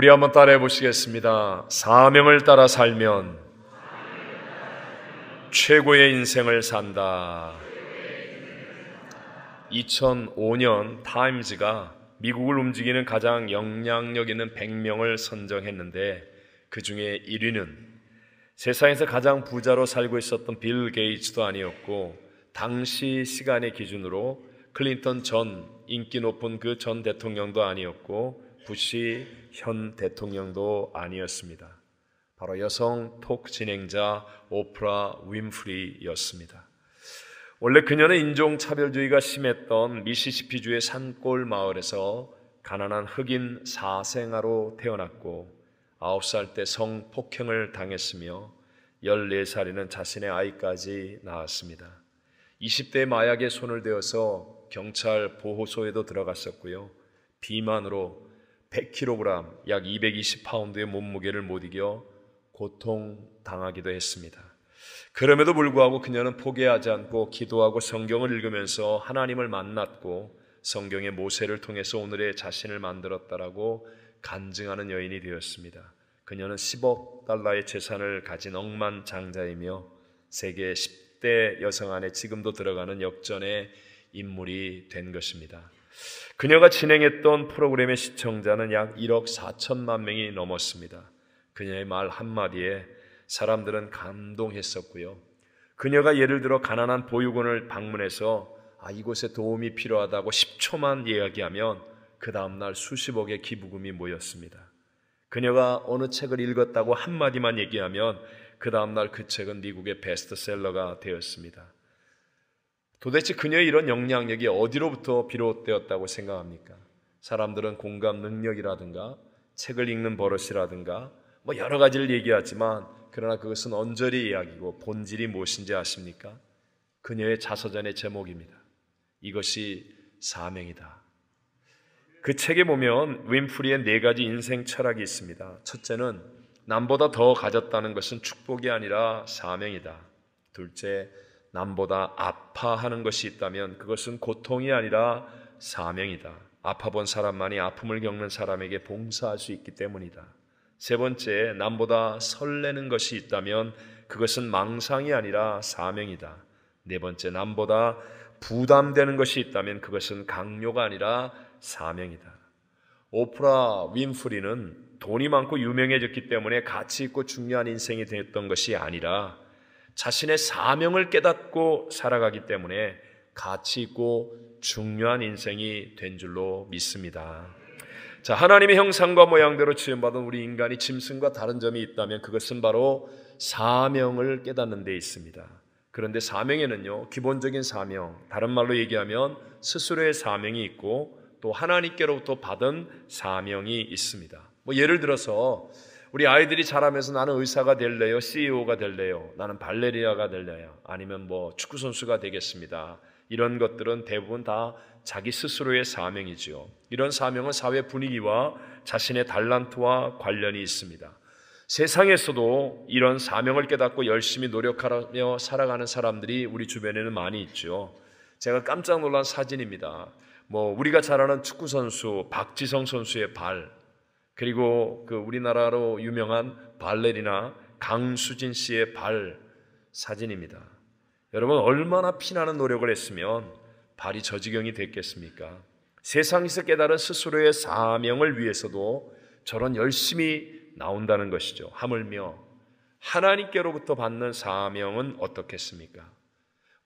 우리 한번 따라해 보시겠습니다. 사명을 따라 살면 최고의 인생을 산다. 2005년 타임즈가 미국을 움직이는 가장 영향력 있는 100명을 선정했는데 그 중에 1위는 세상에서 가장 부자로 살고 있었던 빌 게이츠도 아니었고, 당시 시간의 기준으로 클린턴 전 인기 높은 그 전 대통령도 아니었고, 부시 현 대통령도 아니었습니다. 바로 여성 톡 진행자 오프라 윈프리였습니다. 원래 그녀는 인종차별주의가 심했던 미시시피주의 산골 마을에서 가난한 흑인 사생아로 태어났고 9살 때 성폭행을 당했으며 14살에는 자신의 아이까지 낳았습니다. 20대의 마약에 손을 대어서 경찰 보호소에도 들어갔었고요. 비만으로 100kg, 약 220파운드의 몸무게를 못 이겨 고통당하기도 했습니다. 그럼에도 불구하고 그녀는 포기하지 않고 기도하고 성경을 읽으면서 하나님을 만났고 성경의 모세를 통해서 오늘의 자신을 만들었다라고 간증하는 여인이 되었습니다. 그녀는 10억 달러의 재산을 가진 억만장자이며 세계 10대 여성 안에 지금도 들어가는 역전의 인물이 된 것입니다. 그녀가 진행했던 프로그램의 시청자는 약 1억 4천만 명이 넘었습니다. 그녀의 말 한마디에 사람들은 감동했었고요. 그녀가 예를 들어 가난한 보육원을 방문해서 이곳에 도움이 필요하다고 10초만 이야기하면 그 다음날 수십억의 기부금이 모였습니다. 그녀가 어느 책을 읽었다고 한마디만 얘기하면 그 다음날 그 책은 미국의 베스트셀러가 되었습니다. 도대체 그녀의 이런 영향력이 어디로부터 비롯되었다고 생각합니까? 사람들은 공감 능력이라든가 책을 읽는 버릇이라든가 여러 가지를 얘기하지만 그러나 그것은 언저리 이야기고 본질이 무엇인지 아십니까? 그녀의 자서전의 제목입니다. 이것이 사명이다. 그 책에 보면 윈프리의 4가지 인생 철학이 있습니다. 첫째는 남보다 더 가졌다는 것은 축복이 아니라 사명이다. 둘째, 남보다 아파하는 것이 있다면 그것은 고통이 아니라 사명이다. 아파본 사람만이 아픔을 겪는 사람에게 봉사할 수 있기 때문이다. 세 번째, 남보다 설레는 것이 있다면 그것은 망상이 아니라 사명이다. 네 번째, 남보다 부담되는 것이 있다면 그것은 강요가 아니라 사명이다. 오프라 윈프리는 돈이 많고 유명해졌기 때문에 가치 있고 중요한 인생이 되었던 것이 아니라 자신의 사명을 깨닫고 살아가기 때문에 가치 있고 중요한 인생이 된 줄로 믿습니다. 자, 하나님의 형상과 모양대로 지음받은 우리 인간이 짐승과 다른 점이 있다면 그것은 바로 사명을 깨닫는 데 있습니다. 그런데 사명에는요, 기본적인 사명, 다른 말로 얘기하면 스스로의 사명이 있고 또 하나님께로부터 받은 사명이 있습니다. 예를 들어서 우리 아이들이 자라면서 나는 의사가 될래요? CEO가 될래요? 나는 발레리나가 될래요? 아니면 축구선수가 되겠습니다. 이런 것들은 대부분 다 자기 스스로의 사명이지요. 이런 사명은 사회 분위기와 자신의 달란트와 관련이 있습니다. 세상에서도 이런 사명을 깨닫고 열심히 노력하며 살아가는 사람들이 우리 주변에는 많이 있죠. 제가 깜짝 놀란 사진입니다. 우리가 잘 아는 축구선수 박지성 선수의 발, 그리고 우리나라로 유명한 발레리나 강수진 씨의 발 사진입니다. 여러분, 얼마나 피나는 노력을 했으면 발이 저 지경이 됐겠습니까? 세상에서 깨달은 스스로의 사명을 위해서도 저런 열심히 나온다는 것이죠. 하물며 하나님께로부터 받는 사명은 어떻겠습니까?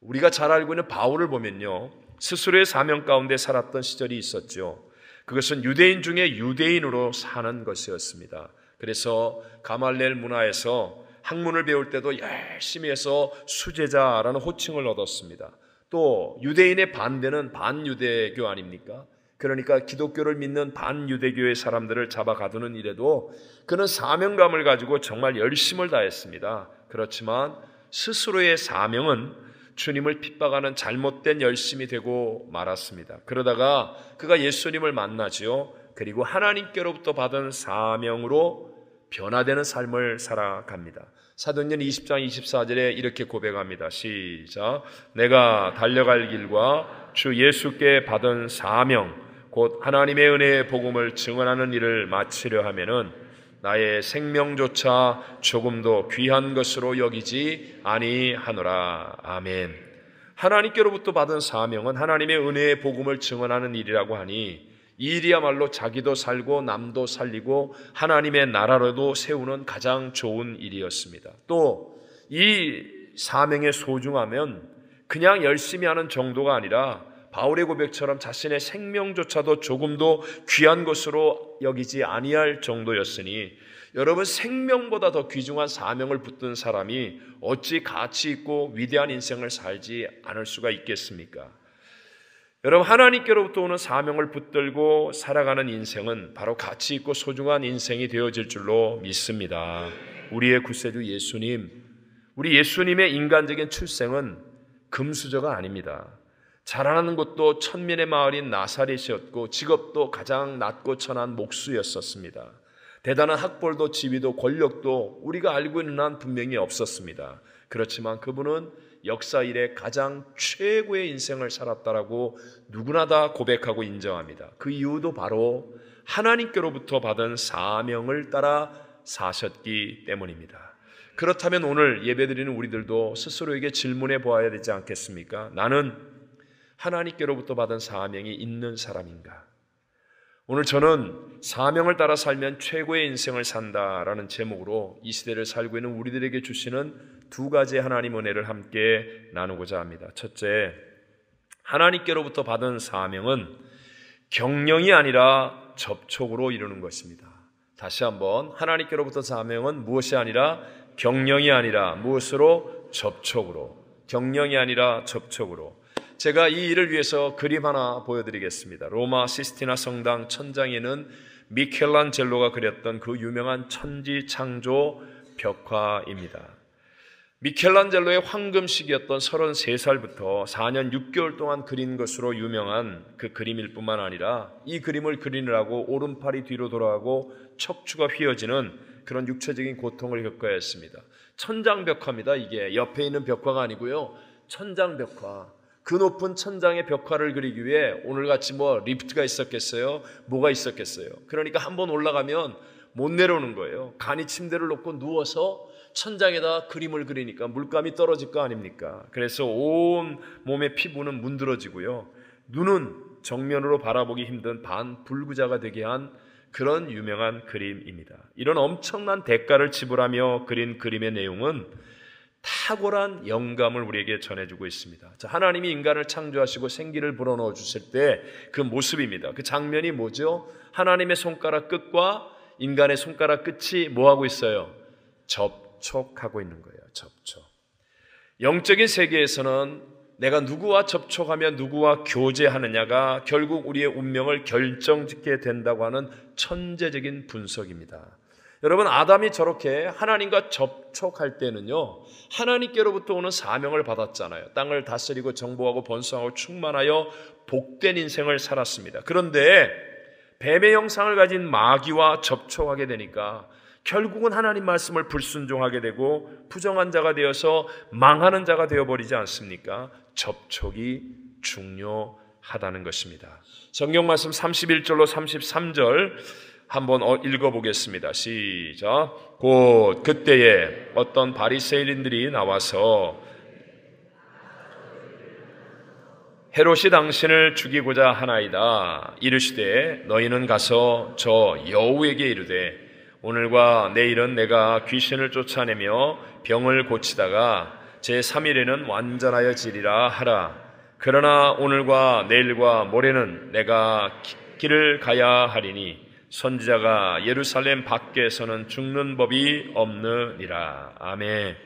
우리가 잘 알고 있는 바울을 보면요, 스스로의 사명 가운데 살았던 시절이 있었죠. 그것은 유대인 중에 유대인으로 사는 것이었습니다. 그래서 가말리엘 문화에서 학문을 배울 때도 열심히 해서 수제자라는 호칭을 얻었습니다. 또 유대인의 반대는 반유대교 아닙니까? 그러니까 기독교를 믿는 반유대교의 사람들을 잡아 가두는 일에도 그는 사명감을 가지고 정말 열심을 다했습니다. 그렇지만 스스로의 사명은 주님을 핍박하는 잘못된 열심이 되고 말았습니다. 그러다가 그가 예수님을 만나지요. 그리고 하나님께로부터 받은 사명으로 변화되는 삶을 살아갑니다. 사도행전 20장 24절에 이렇게 고백합니다. 시작. 내가 달려갈 길과 주 예수께 받은 사명 곧 하나님의 은혜의 복음을 증언하는 일을 마치려 하면은 나의 생명조차 조금도 귀한 것으로 여기지 아니하노라. 아멘. 하나님께로부터 받은 사명은 하나님의 은혜의 복음을 증언하는 일이라고 하니 이 일이야말로 자기도 살고 남도 살리고 하나님의 나라로도 세우는 가장 좋은 일이었습니다. 또 이 사명의 소중함은 그냥 열심히 하는 정도가 아니라 바울의 고백처럼 자신의 생명조차도 조금도 귀한 것으로 여기지 아니할 정도였으니 여러분, 생명보다 더 귀중한 사명을 붙든 사람이 어찌 가치 있고 위대한 인생을 살지 않을 수가 있겠습니까? 여러분, 하나님께로부터 오는 사명을 붙들고 살아가는 인생은 바로 가치 있고 소중한 인생이 되어질 줄로 믿습니다. 우리의 구세주 예수님, 우리 예수님의 인간적인 출생은 금수저가 아닙니다. 자라나는 곳도 천민의 마을인 나사렛이었고 직업도 가장 낮고 천한 목수였었습니다. 대단한 학벌도 지위도 권력도 우리가 알고 있는 한 분명히 없었습니다. 그렇지만 그분은 역사 이래 가장 최고의 인생을 살았다라고 누구나 다 고백하고 인정합니다. 그 이유도 바로 하나님께로부터 받은 사명을 따라 사셨기 때문입니다. 그렇다면 오늘 예배드리는 우리들도 스스로에게 질문해 보아야 되지 않겠습니까? 나는 하나님께로부터 받은 사명이 있는 사람인가? 오늘 저는 사명을 따라 살면 최고의 인생을 산다라는 제목으로 이 시대를 살고 있는 우리들에게 주시는 두 가지의 하나님 은혜를 함께 나누고자 합니다. 첫째, 하나님께로부터 받은 사명은 경영이 아니라 접촉으로 이루는 것입니다. 다시 한번, 하나님께로부터 사명은 무엇이 아니라 경영이 아니라 무엇으로? 접촉으로. 경영이 아니라 접촉으로. 제가 이 일을 위해서 그림 하나 보여드리겠습니다. 로마 시스티나 성당 천장에는 미켈란젤로가 그렸던 그 유명한 천지창조 벽화입니다. 미켈란젤로의 황금식이었던 33살부터 4년 6개월 동안 그린 것으로 유명한 그 그림일 뿐만 아니라 이 그림을 그리느라고 오른팔이 뒤로 돌아가고 척추가 휘어지는 그런 육체적인 고통을 겪어야 했습니다. 천장벽화입니다. 이게 옆에 있는 벽화가 아니고요, 천장벽화. 그 높은 천장의 벽화를 그리기 위해 오늘같이 리프트가 있었겠어요? 뭐가 있었겠어요? 그러니까 한번 올라가면 못 내려오는 거예요. 간이 침대를 놓고 누워서 천장에다 그림을 그리니까 물감이 떨어질 거 아닙니까? 그래서 온 몸의 피부는 문드러지고요, 눈은 정면으로 바라보기 힘든 반불구자가 되게 한 그런 유명한 그림입니다. 이런 엄청난 대가를 지불하며 그린 그림의 내용은 탁월한 영감을 우리에게 전해주고 있습니다. 자, 하나님이 인간을 창조하시고 생기를 불어넣어 주실 때 그 모습입니다. 그 장면이 뭐죠? 하나님의 손가락 끝과 인간의 손가락 끝이 뭐하고 있어요? 접촉하고 있는 거예요. 접촉. 영적인 세계에서는 내가 누구와 접촉하며 누구와 교제하느냐가 결국 우리의 운명을 결정짓게 된다고 하는 천재적인 분석입니다. 여러분, 아담이 저렇게 하나님과 접촉할 때는요, 하나님께로부터 오는 사명을 받았잖아요. 땅을 다스리고 정복하고 번성하고 충만하여 복된 인생을 살았습니다. 그런데 뱀의 형상을 가진 마귀와 접촉하게 되니까 결국은 하나님 말씀을 불순종하게 되고 부정한 자가 되어서 망하는 자가 되어버리지 않습니까? 접촉이 중요하다는 것입니다. 성경 말씀 31절로 33절 한번 읽어보겠습니다. 시작. 곧 그때에 어떤 바리새인들이 나와서 헤롯이 당신을 죽이고자 하나이다. 이르시되 너희는 가서 저 여우에게 이르되 오늘과 내일은 내가 귀신을 쫓아내며 병을 고치다가 제3일에는 완전하여 지리라 하라. 그러나 오늘과 내일과 모레는 내가 길을 가야 하리니 선지자가 예루살렘 밖에서는 죽는 법이 없느니라. 아멘.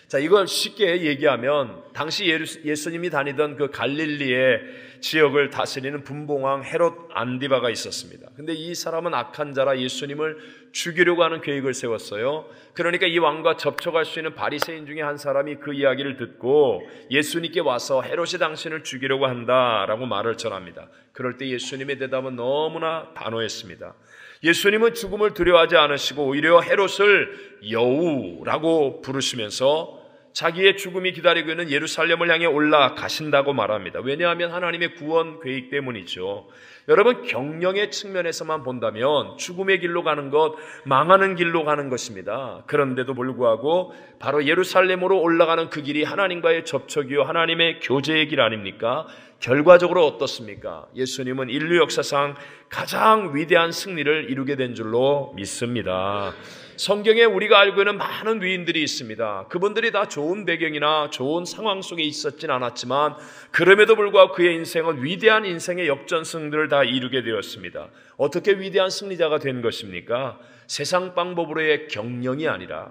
자, 이걸 쉽게 얘기하면 당시 예수님이 다니던 그 갈릴리의 지역을 다스리는 분봉왕 헤롯 안디바가 있었습니다. 근데 이 사람은 악한 자라 예수님을 죽이려고 하는 계획을 세웠어요. 그러니까 이 왕과 접촉할 수 있는 바리새인 중에 한 사람이 그 이야기를 듣고 예수님께 와서 헤롯이 당신을 죽이려고 한다라고 말을 전합니다. 그럴 때 예수님의 대답은 너무나 단호했습니다. 예수님은 죽음을 두려워하지 않으시고 오히려 헤롯을 여우라고 부르시면서 자기의 죽음이 기다리고 있는 예루살렘을 향해 올라가신다고 말합니다. 왜냐하면 하나님의 구원 계획 때문이죠. 여러분, 경영의 측면에서만 본다면 죽음의 길로 가는 것, 망하는 길로 가는 것입니다. 그런데도 불구하고 바로 예루살렘으로 올라가는 그 길이 하나님과의 접촉이요 하나님의 교제의 길 아닙니까? 결과적으로 어떻습니까? 예수님은 인류 역사상 가장 위대한 승리를 이루게 된 줄로 믿습니다. 성경에 우리가 알고 있는 많은 위인들이 있습니다. 그분들이 다 좋은 배경이나 좋은 상황 속에 있었진 않았지만 그럼에도 불구하고 그의 인생은 위대한 인생의 역전승들을 다 이루게 되었습니다. 어떻게 위대한 승리자가 된 것입니까? 세상 방법으로의 경영이 아니라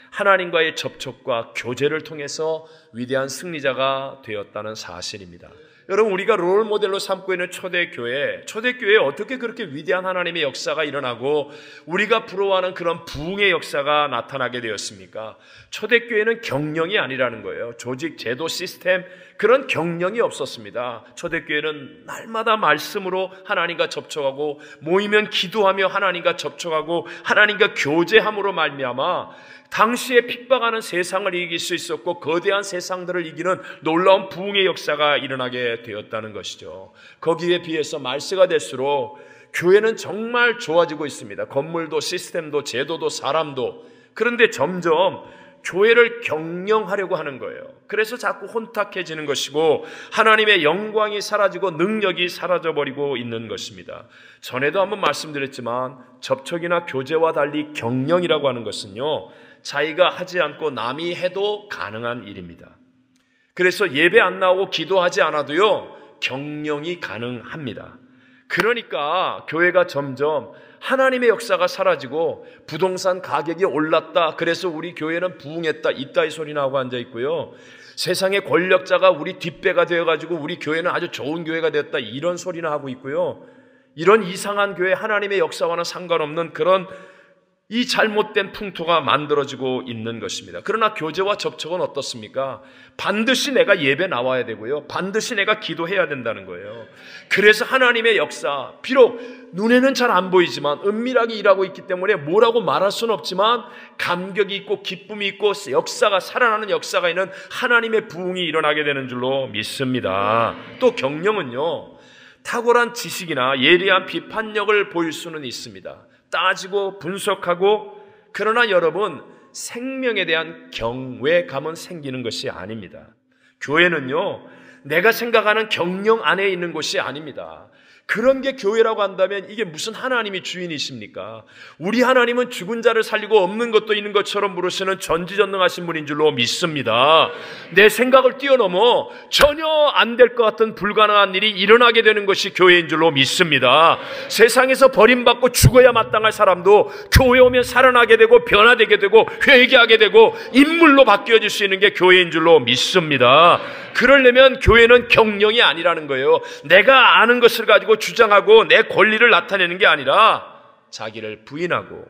하나님과의 접촉과 교제를 통해서 위대한 승리자가 되었다는 사실입니다. 여러분, 우리가 롤 모델로 삼고 있는 초대교회에 어떻게 그렇게 위대한 하나님의 역사가 일어나고 우리가 부러워하는 그런 부흥의 역사가 나타나게 되었습니까? 초대교회는 경영이 아니라는 거예요. 조직, 제도, 시스템, 그런 경영이 없었습니다. 초대교회는 날마다 말씀으로 하나님과 접촉하고 모이면 기도하며 하나님과 접촉하고 하나님과 교제함으로 말미암아 당시에 핍박하는 세상을 이길 수 있었고 거대한 세상들을 이기는 놀라운 부흥의 역사가 일어나게 되었다는 것이죠. 거기에 비해서 말세가 될수록 교회는 정말 좋아지고 있습니다. 건물도 시스템도 제도도 사람도. 그런데 점점 교회를 경영하려고 하는 거예요. 그래서 자꾸 혼탁해지는 것이고 하나님의 영광이 사라지고 능력이 사라져버리고 있는 것입니다. 전에도 한번 말씀드렸지만 접촉이나 교제와 달리 경영이라고 하는 것은요, 자기가 하지 않고 남이 해도 가능한 일입니다. 그래서 예배 안 나오고 기도하지 않아도요, 경영이 가능합니다. 그러니까 교회가 점점 하나님의 역사가 사라지고 부동산 가격이 올랐다, 그래서 우리 교회는 부흥했다, 이따위 소리 나고 앉아 있고요, 세상의 권력자가 우리 뒷배가 되어가지고 우리 교회는 아주 좋은 교회가 됐다, 이런 소리나 하고 있고요. 이런 이상한 교회, 하나님의 역사와는 상관없는 그런 이 잘못된 풍토가 만들어지고 있는 것입니다. 그러나 교제와 접촉은 어떻습니까? 반드시 내가 예배 나와야 되고요, 반드시 내가 기도해야 된다는 거예요. 그래서 하나님의 역사, 비록 눈에는 잘 안 보이지만 은밀하게 일하고 있기 때문에 뭐라고 말할 수는 없지만 감격이 있고 기쁨이 있고 역사가, 살아나는 역사가 있는 하나님의 부흥이 일어나게 되는 줄로 믿습니다. 또 경영은요, 탁월한 지식이나 예리한 비판력을 보일 수는 있습니다. 따지고 분석하고. 그러나 여러분, 생명에 대한 경외감은 생기는 것이 아닙니다. 교회는요, 내가 생각하는 경영 안에 있는 곳이 아닙니다. 그런 게 교회라고 한다면 이게 무슨 하나님이 주인이십니까? 우리 하나님은 죽은 자를 살리고 없는 것도 있는 것처럼 부르시는 전지전능하신 분인 줄로 믿습니다. 내 생각을 뛰어넘어 전혀 안 될 것 같은 불가능한 일이 일어나게 되는 것이 교회인 줄로 믿습니다. 세상에서 버림받고 죽어야 마땅할 사람도 교회 오면 살아나게 되고 변화되게 되고 회개하게 되고 인물로 바뀌어질 수 있는 게 교회인 줄로 믿습니다. 그러려면 교회는 경영이 아니라는 거예요. 내가 아는 것을 가지고 주장하고 내 권리를 나타내는 게 아니라 자기를 부인하고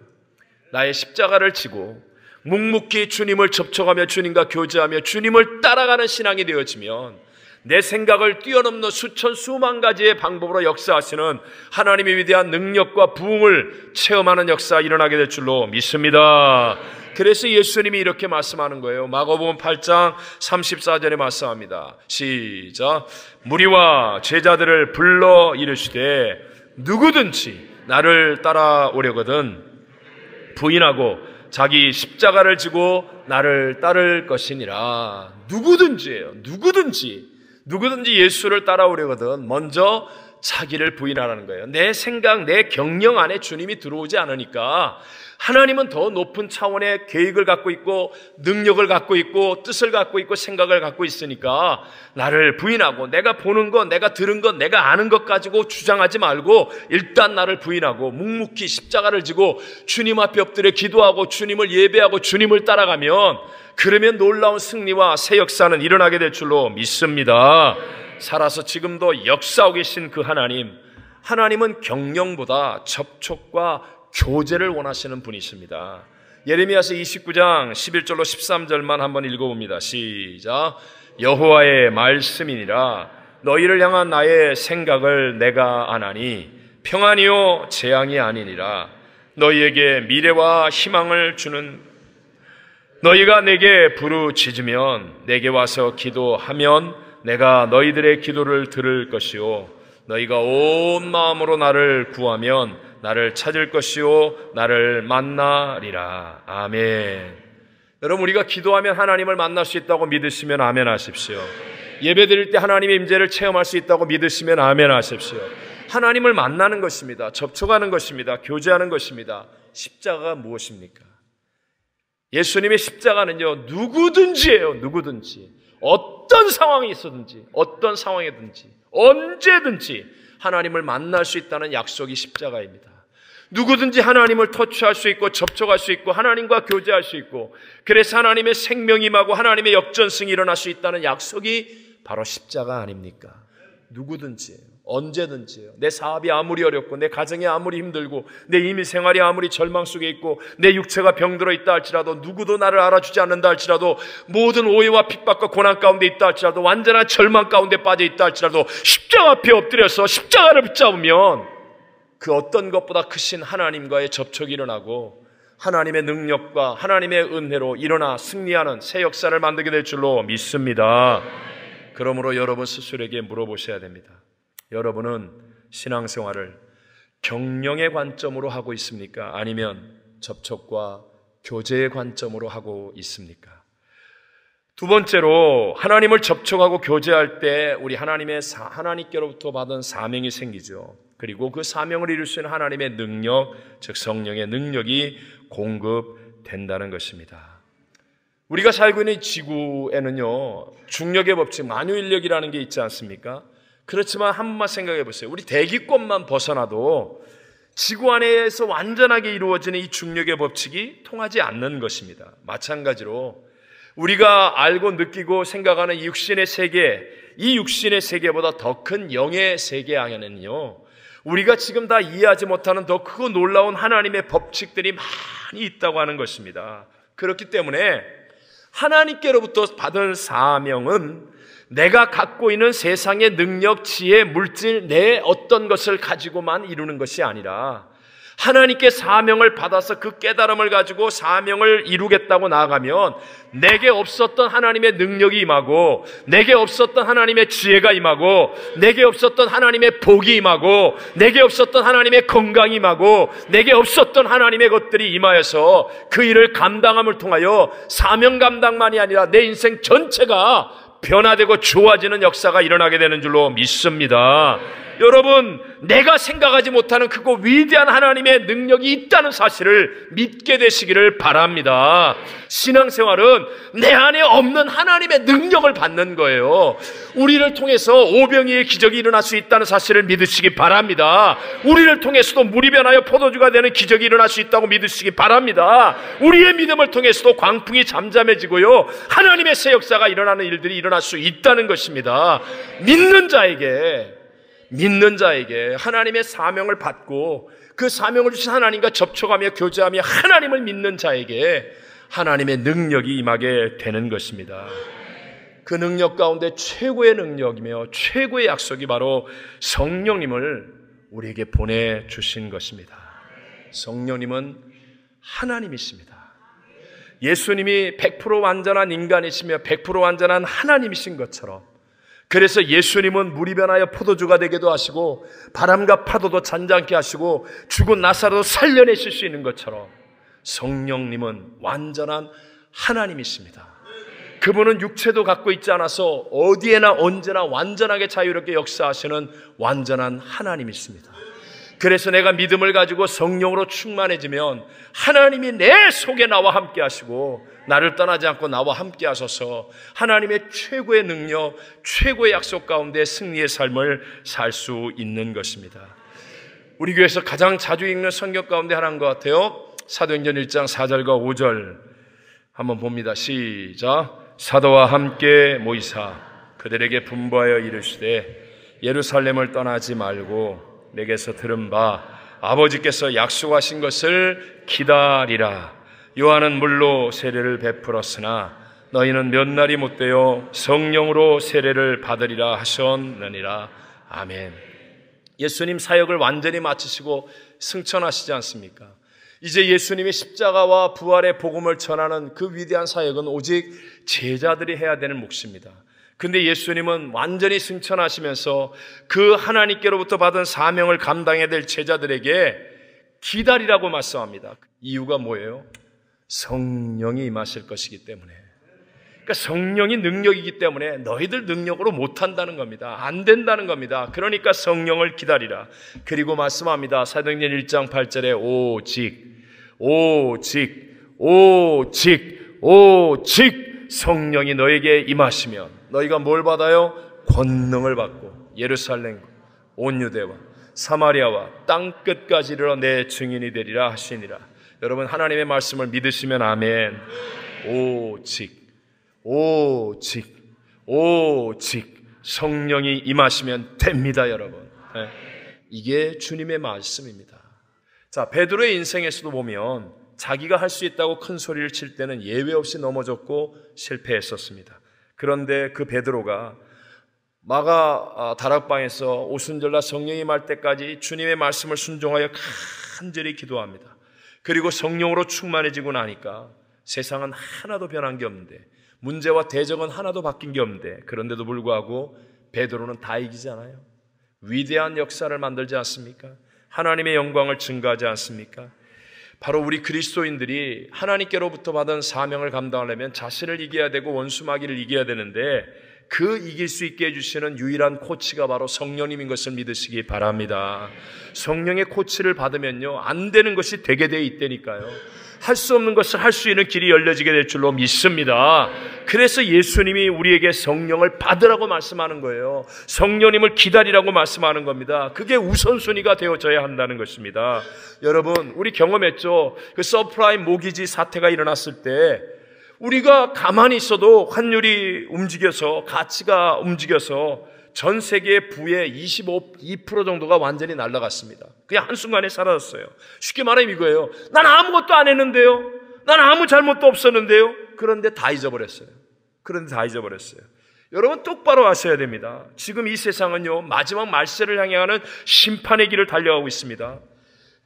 나의 십자가를 지고 묵묵히 주님을 접촉하며 주님과 교제하며 주님을 따라가는 신앙이 되어지면 내 생각을 뛰어넘는 수천 수만 가지의 방법으로 역사하시는 하나님의 위대한 능력과 부흥을 체험하는 역사가 일어나게 될 줄로 믿습니다. 그래서 예수님이 이렇게 말씀하는 거예요. 마가복음 8장 34절에 말씀합니다. 시작. 무리와 제자들을 불러 이르시되 누구든지 나를 따라오려거든 부인하고 자기 십자가를 지고 나를 따를 것이니라. 누구든지예요. 누구든지 예수를 따라오려거든 먼저 자기를 부인하라는 거예요. 내 생각, 내 경영 안에 주님이 들어오지 않으니까 하나님은 더 높은 차원의 계획을 갖고 있고 능력을 갖고 있고 뜻을 갖고 있고 생각을 갖고 있으니까 나를 부인하고 내가 보는 것, 내가 들은 것, 내가 아는 것 가지고 주장하지 말고 일단 나를 부인하고 묵묵히 십자가를 지고 주님 앞에 엎드려 기도하고 주님을 예배하고 주님을 따라가면 그러면 놀라운 승리와 새 역사는 일어나게 될 줄로 믿습니다. 살아서 지금도 역사하고 계신 그 하나님은 경영보다 접촉과 교제를 원하시는 분이십니다. 예레미야서 29장 11절로 13절만 한번 읽어봅니다. 시작. 여호와의 말씀이니라. 너희를 향한 나의 생각을 내가 아나니 평안이요 재앙이 아니니라. 너희에게 미래와 희망을 주는 너희가 내게 부르짖으면 내게 와서 기도하면 내가 너희들의 기도를 들을 것이요 너희가 온 마음으로 나를 구하면 나를 찾을 것이요 나를 만나리라. 아멘. 여러분, 우리가 기도하면 하나님을 만날 수 있다고 믿으시면 아멘 하십시오. 예배 드릴 때 하나님의 임재를 체험할 수 있다고 믿으시면 아멘 하십시오. 하나님을 만나는 것입니다. 접촉하는 것입니다. 교제하는 것입니다. 십자가가 무엇입니까? 예수님의 십자가는요, 누구든지예요. 누구든지. 어떤 상황이 있었든지, 어떤 상황이든지, 언제든지 하나님을 만날 수 있다는 약속이 십자가입니다. 누구든지 하나님을 터치할 수 있고 접촉할 수 있고 하나님과 교제할 수 있고, 그래서 하나님의 생명이 임하고 하나님의 역전승이 일어날 수 있다는 약속이 바로 십자가 아닙니까? 누구든지예요. 언제든지요. 내 사업이 아무리 어렵고 내 가정이 아무리 힘들고 내 이민 생활이 아무리 절망 속에 있고 내 육체가 병들어 있다 할지라도, 누구도 나를 알아주지 않는다 할지라도, 모든 오해와 핍박과 고난 가운데 있다 할지라도, 완전한 절망 가운데 빠져 있다 할지라도, 십자가 앞에 엎드려서 십자가를 붙잡으면 그 어떤 것보다 크신 하나님과의 접촉이 일어나고 하나님의 능력과 하나님의 은혜로 일어나 승리하는 새 역사를 만들게 될 줄로 믿습니다. 그러므로 여러분 스스로에게 물어보셔야 됩니다. 여러분은 신앙생활을 경영의 관점으로 하고 있습니까? 아니면 접촉과 교제의 관점으로 하고 있습니까? 두 번째로, 하나님을 접촉하고 교제할 때 우리 하나님께로부터 받은 사명이 생기죠. 그리고 그 사명을 이룰 수 있는 하나님의 능력, 즉 성령의 능력이 공급된다는 것입니다. 우리가 살고 있는 지구에는요, 중력의 법칙, 만유인력이라는 게 있지 않습니까? 그렇지만 한 번만 생각해 보세요. 우리 대기권만 벗어나도 지구 안에서 완전하게 이루어지는 이 중력의 법칙이 통하지 않는 것입니다. 마찬가지로 우리가 알고 느끼고 생각하는 이 육신의 세계, 이 육신의 세계보다 더 큰 영의 세계 안에는요, 우리가 지금 다 이해하지 못하는 더 크고 놀라운 하나님의 법칙들이 많이 있다고 하는 것입니다. 그렇기 때문에 하나님께로부터 받은 사명은 내가 갖고 있는 세상의 능력, 지혜, 물질, 내 어떤 것을 가지고만 이루는 것이 아니라, 하나님께 사명을 받아서 그 깨달음을 가지고 사명을 이루겠다고 나아가면 내게 없었던 하나님의 능력이 임하고, 내게 없었던 하나님의 지혜가 임하고, 내게 없었던 하나님의 복이 임하고, 내게 없었던 하나님의 건강이 임하고, 내게 없었던 하나님의 것들이 임하여서 그 일을 감당함을 통하여 사명 감당만이 아니라 내 인생 전체가 변화되고 좋아지는 역사가 일어나게 되는 줄로 믿습니다. 여러분, 내가 생각하지 못하는 크고 위대한 하나님의 능력이 있다는 사실을 믿게 되시기를 바랍니다. 신앙생활은 내 안에 없는 하나님의 능력을 받는 거예요. 우리를 통해서 오병이의 기적이 일어날 수 있다는 사실을 믿으시기 바랍니다. 우리를 통해서도 물이 변하여 포도주가 되는 기적이 일어날 수 있다고 믿으시기 바랍니다. 우리의 믿음을 통해서도 광풍이 잠잠해지고요, 하나님의 새 역사가 일어나는 일들이 일어날 수 있다는 것입니다. 믿는 자에게 하나님의 사명을 받고 그 사명을 주신 하나님과 접촉하며 교제하며 하나님을 믿는 자에게 하나님의 능력이 임하게 되는 것입니다. 그 능력 가운데 최고의 능력이며 최고의 약속이 바로 성령님을 우리에게 보내주신 것입니다. 성령님은 하나님이십니다. 예수님이 100% 완전한 인간이시며 100% 완전한 하나님이신 것처럼, 그래서 예수님은 물이 변하여 포도주가 되기도 하시고 바람과 파도도 잔잔케 하시고 죽은 나사로도 살려내실 수 있는 것처럼 성령님은 완전한 하나님이십니다. 그분은 육체도 갖고 있지 않아서 어디에나 언제나 완전하게 자유롭게 역사하시는 완전한 하나님이십니다. 그래서 내가 믿음을 가지고 성령으로 충만해지면 하나님이 내 속에 나와 함께 하시고 나를 떠나지 않고 나와 함께 하셔서 하나님의 최고의 능력, 최고의 약속 가운데 승리의 삶을 살 수 있는 것입니다. 우리 교회에서 가장 자주 읽는 성경 가운데 하나인 것 같아요. 사도행전 1장 4절과 5절 한번 봅니다. 시작. 사도와 함께 모이사 그들에게 분부하여 이르시되 예루살렘을 떠나지 말고 내게서 들은 바 아버지께서 약속하신 것을 기다리라. 요한은 물로 세례를 베풀었으나 너희는 몇 날이 못되어 성령으로 세례를 받으리라 하셨느니라. 아멘. 예수님 사역을 완전히 마치시고 승천하시지 않습니까? 이제 예수님의 십자가와 부활의 복음을 전하는 그 위대한 사역은 오직 제자들이 해야 되는 몫입니다. 근데 예수님은 완전히 승천하시면서 그 하나님께로부터 받은 사명을 감당해야 될 제자들에게 기다리라고 말씀합니다. 이유가 뭐예요? 성령이 임하실 것이기 때문에. 그러니까 성령이 능력이기 때문에 너희들 능력으로 못한다는 겁니다. 안 된다는 겁니다. 그러니까 성령을 기다리라. 그리고 말씀합니다. 사도행전 1장 8절에 오직 성령이 너에게 임하시면 너희가 뭘 받아요? 권능을 받고 예루살렘 온 유대와 사마리아와 땅 끝까지 이르러 내 증인이 되리라 하시니라. 여러분 하나님의 말씀을 믿으시면 아멘. 오직 성령이 임하시면 됩니다, 여러분. 네. 이게 주님의 말씀입니다. 자, 베드로의 인생에서도 보면 자기가 할 수 있다고 큰 소리를 칠 때는 예외 없이 넘어졌고 실패했었습니다. 그런데 그 베드로가 마가 다락방에서 오순절날 성령이 임할 때까지 주님의 말씀을 순종하여 간절히 기도합니다. 그리고 성령으로 충만해지고 나니까 세상은 하나도 변한 게 없는데, 문제와 대적은 하나도 바뀐 게 없는데, 그런데도 불구하고 베드로는 다 이기잖아요. 위대한 역사를 만들지 않습니까? 하나님의 영광을 증거하지 않습니까? 바로 우리 그리스도인들이 하나님께로부터 받은 사명을 감당하려면 자신을 이겨야 되고 원수 마귀를 이겨야 되는데, 그 이길 수 있게 해주시는 유일한 코치가 바로 성령님인 것을 믿으시기 바랍니다. 성령의 코치를 받으면요, 안 되는 것이 되게 돼 있다니까요. 할 수 없는 것을 할 수 있는 길이 열려지게 될 줄로 믿습니다. 그래서 예수님이 우리에게 성령을 받으라고 말씀하는 거예요. 성령님을 기다리라고 말씀하는 겁니다. 그게 우선순위가 되어져야 한다는 것입니다. 여러분, 우리 경험했죠? 그 서프라임 모기지 사태가 일어났을 때 우리가 가만히 있어도 환율이 움직여서, 가치가 움직여서 전 세계의 부의 2% 정도가 완전히 날아갔습니다. 그냥 한순간에 사라졌어요. 쉽게 말하면 이거예요. 난 아무것도 안 했는데요. 난 아무 잘못도 없었는데요. 그런데 다 잊어버렸어요. 여러분 똑바로 아셔야 됩니다. 지금 이 세상은요, 마지막 말세를 향해 가는 심판의 길을 달려가고 있습니다.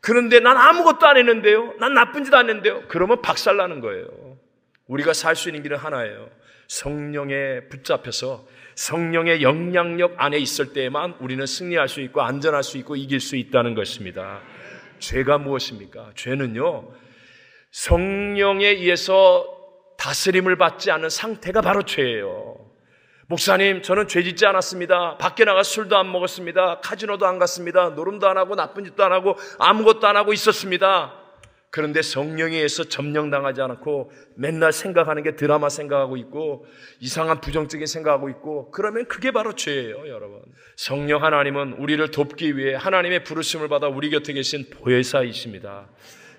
그런데 난 아무것도 안 했는데요. 난 나쁜 짓 안 했는데요. 그러면 박살나는 거예요. 우리가 살 수 있는 길은 하나예요. 성령에 붙잡혀서 성령의 영향력 안에 있을 때에만 우리는 승리할 수 있고 안전할 수 있고 이길 수 있다는 것입니다. 죄가 무엇입니까? 죄는요, 성령에 의해서 다스림을 받지 않은 상태가 바로 죄예요. 목사님, 저는 죄 짓지 않았습니다. 밖에 나가 술도 안 먹었습니다. 카지노도 안 갔습니다. 노름도 안 하고 나쁜 짓도 안 하고 아무것도 안 하고 있었습니다. 그런데 성령에 의해서 점령당하지 않고 맨날 생각하는 게 드라마 생각하고 있고 이상한 부정적인 생각하고 있고, 그러면 그게 바로 죄예요, 여러분. 성령 하나님은 우리를 돕기 위해 하나님의 부르심을 받아 우리 곁에 계신 보혜사이십니다.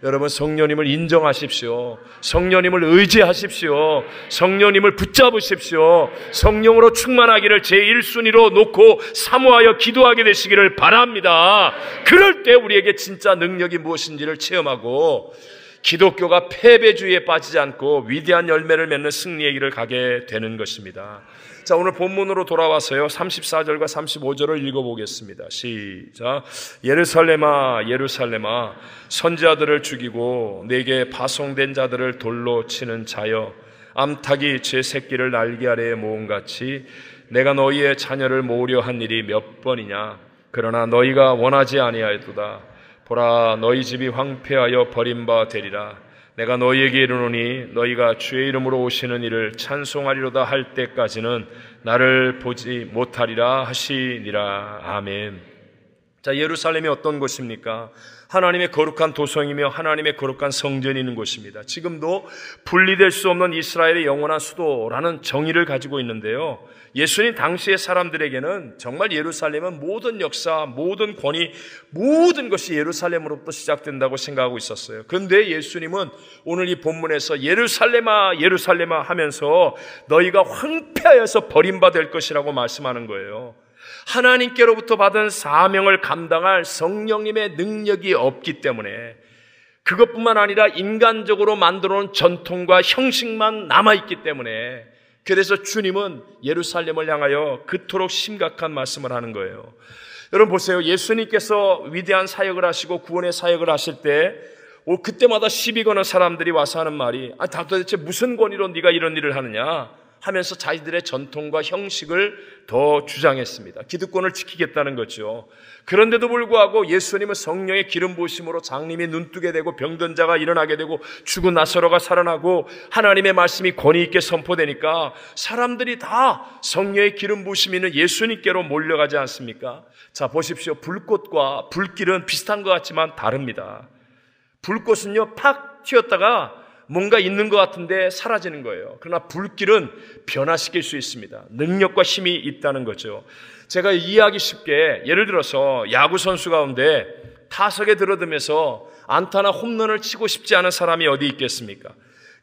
여러분, 성령님을 인정하십시오. 성령님을 의지하십시오. 성령님을 붙잡으십시오. 성령으로 충만하기를 제1순위로 놓고 사모하여 기도하게 되시기를 바랍니다. 그럴 때 우리에게 진짜 능력이 무엇인지를 체험하고 기독교가 패배주의에 빠지지 않고 위대한 열매를 맺는 승리의 길을 가게 되는 것입니다. 자, 오늘 본문으로 돌아와서요, 34절과 35절을 읽어보겠습니다. 시작. 예루살렘아, 예루살렘아, 선지자들을 죽이고 내게 파송된 자들을 돌로 치는 자여, 암탉이 제 새끼를 날개 아래에 모음같이 내가 너희의 자녀를 모으려 한 일이 몇 번이냐. 그러나 너희가 원하지 아니하였도다. 보라, 너희 집이 황폐하여 버림바 되리라. 내가 너희에게 이르노니 너희가 주의 이름으로 오시는 이를 찬송하리로다 할 때까지는 나를 보지 못하리라 하시니라. 아멘. 자, 예루살렘이 어떤 곳입니까? 하나님의 거룩한 도성이며 하나님의 거룩한 성전이 있는 곳입니다. 지금도 분리될 수 없는 이스라엘의 영원한 수도라는 정의를 가지고 있는데요, 예수님 당시의 사람들에게는 정말 예루살렘은 모든 역사, 모든 권위, 모든 것이 예루살렘으로부터 시작된다고 생각하고 있었어요. 그런데 예수님은 오늘 이 본문에서 예루살렘아, 예루살렘아 하면서 너희가 황폐하여서 버림받을 것이라고 말씀하는 거예요. 하나님께로부터 받은 사명을 감당할 성령님의 능력이 없기 때문에, 그것뿐만 아니라 인간적으로 만들어 놓은 전통과 형식만 남아있기 때문에, 그래서 주님은 예루살렘을 향하여 그토록 심각한 말씀을 하는 거예요. 여러분 보세요. 예수님께서 위대한 사역을 하시고 구원의 사역을 하실 때 그때마다 시비 거는 사람들이 와서 하는 말이 도대체 무슨 권위로 네가 이런 일을 하느냐 하면서 자기들의 전통과 형식을 더 주장했습니다. 기득권을 지키겠다는 거죠. 그런데도 불구하고 예수님은 성령의 기름 부으심으로 장님이 눈뜨게 되고 병든 자가 일어나게 되고 죽은 나사로가 살아나고 하나님의 말씀이 권위 있게 선포되니까 사람들이 다 성령의 기름 부으심이 있는 예수님께로 몰려가지 않습니까? 자, 보십시오. 불꽃과 불길은 비슷한 것 같지만 다릅니다. 불꽃은요, 팍 튀었다가 뭔가 있는 것 같은데 사라지는 거예요. 그러나 불길은 변화시킬 수 있습니다. 능력과 힘이 있다는 거죠. 제가 이해하기 쉽게 예를 들어서 야구 선수 가운데 타석에 들어들면서 안타나 홈런을 치고 싶지 않은 사람이 어디 있겠습니까?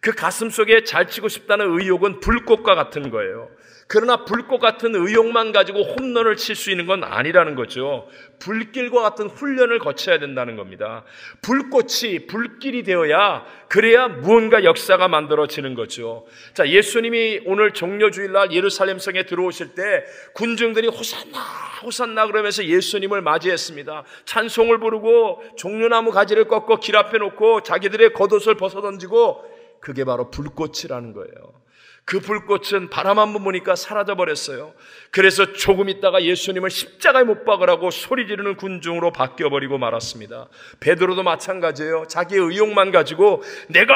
그 가슴 속에 잘 치고 싶다는 의욕은 불꽃과 같은 거예요. 그러나 불꽃 같은 의욕만 가지고 홈런을 칠 수 있는 건 아니라는 거죠. 불길과 같은 훈련을 거쳐야 된다는 겁니다. 불꽃이 불길이 되어야 그래야 무언가 역사가 만들어지는 거죠. 자, 예수님이 오늘 종려주일날 예루살렘 성에 들어오실 때 군중들이 호산나 호산나 그러면서 예수님을 맞이했습니다. 찬송을 부르고 종려나무 가지를 꺾고 길 앞에 놓고 자기들의 겉옷을 벗어던지고 그게 바로 불꽃이라는 거예요. 그 불꽃은 바람 한 번 부니까 사라져버렸어요. 그래서 조금 있다가 예수님을 십자가에 못 박으라고 소리 지르는 군중으로 바뀌어버리고 말았습니다. 베드로도 마찬가지예요. 자기의 의욕만 가지고 내가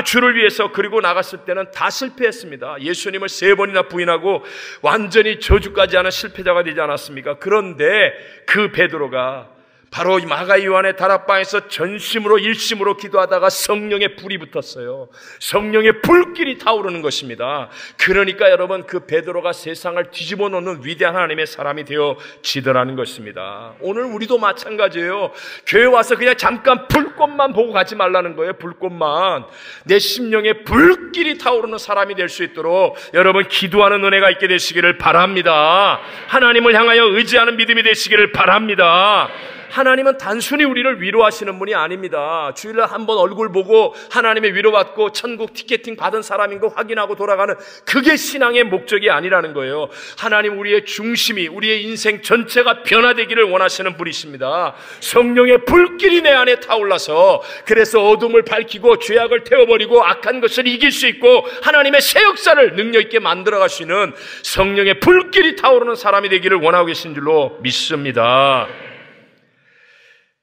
주를 위해서 그리고 나갔을 때는 다 실패했습니다. 예수님을 3번이나 부인하고 완전히 저주까지 하는 실패자가 되지 않았습니까? 그런데 그 베드로가 바로 마가 요한의 다락방에서 전심으로 일심으로 기도하다가 성령의 불이 붙었어요. 성령의 불길이 타오르는 것입니다. 그러니까 여러분 그 베드로가 세상을 뒤집어 놓는 위대한 하나님의 사람이 되어지더라는 것입니다. 오늘 우리도 마찬가지예요. 교회 와서 그냥 잠깐 불꽃만 보고 가지 말라는 거예요. 불꽃만. 내 심령에 불길이 타오르는 사람이 될 수 있도록 여러분 기도하는 은혜가 있게 되시기를 바랍니다. 하나님을 향하여 의지하는 믿음이 되시기를 바랍니다. 하나님은 단순히 우리를 위로하시는 분이 아닙니다. 주일날 한번 얼굴 보고 하나님의 위로받고 천국 티켓팅 받은 사람인 거 확인하고 돌아가는 그게 신앙의 목적이 아니라는 거예요. 하나님 우리의 중심이 우리의 인생 전체가 변화되기를 원하시는 분이십니다. 성령의 불길이 내 안에 타올라서 그래서 어둠을 밝히고 죄악을 태워버리고 악한 것을 이길 수 있고 하나님의 새 역사를 능력 있게 만들어갈 수 있는 성령의 불길이 타오르는 사람이 되기를 원하고 계신 줄로 믿습니다.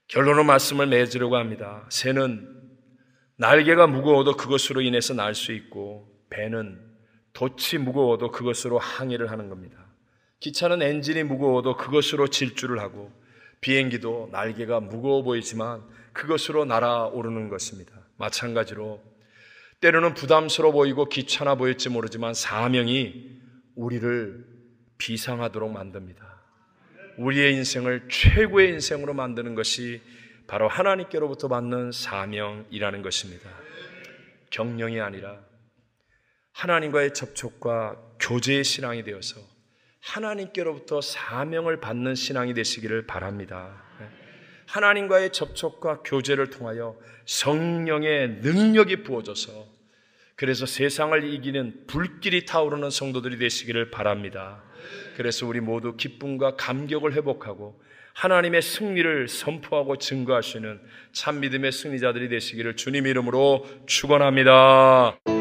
결론의 말씀을 맺으려고 합니다. 새는 날개가 무거워도 그것으로 인해서 날 수 있고 배는 돛이 무거워도 그것으로 항해를 하는 겁니다. 기차는 엔진이 무거워도 그것으로 질주를 하고 비행기도 날개가 무거워 보이지만 그것으로 날아오르는 것입니다. 마찬가지로 때로는 부담스러워 보이고 귀찮아 보일지 모르지만 사명이 우리를 비상하도록 만듭니다. 우리의 인생을 최고의 인생으로 만드는 것이 바로 하나님께로부터 받는 사명이라는 것입니다. 경영이 아니라 하나님과의 접촉과 교제의 신앙이 되어서 하나님께로부터 사명을 받는 신앙이 되시기를 바랍니다. 하나님과의 접촉과 교제를 통하여 성령의 능력이 부어져서 그래서 세상을 이기는 불길이 타오르는 성도들이 되시기를 바랍니다. 그래서 우리 모두 기쁨과 감격을 회복하고 하나님의 승리를 선포하고 증거하시는 참 믿음의 승리자들이 되시기를 주님 이름으로 축원합니다.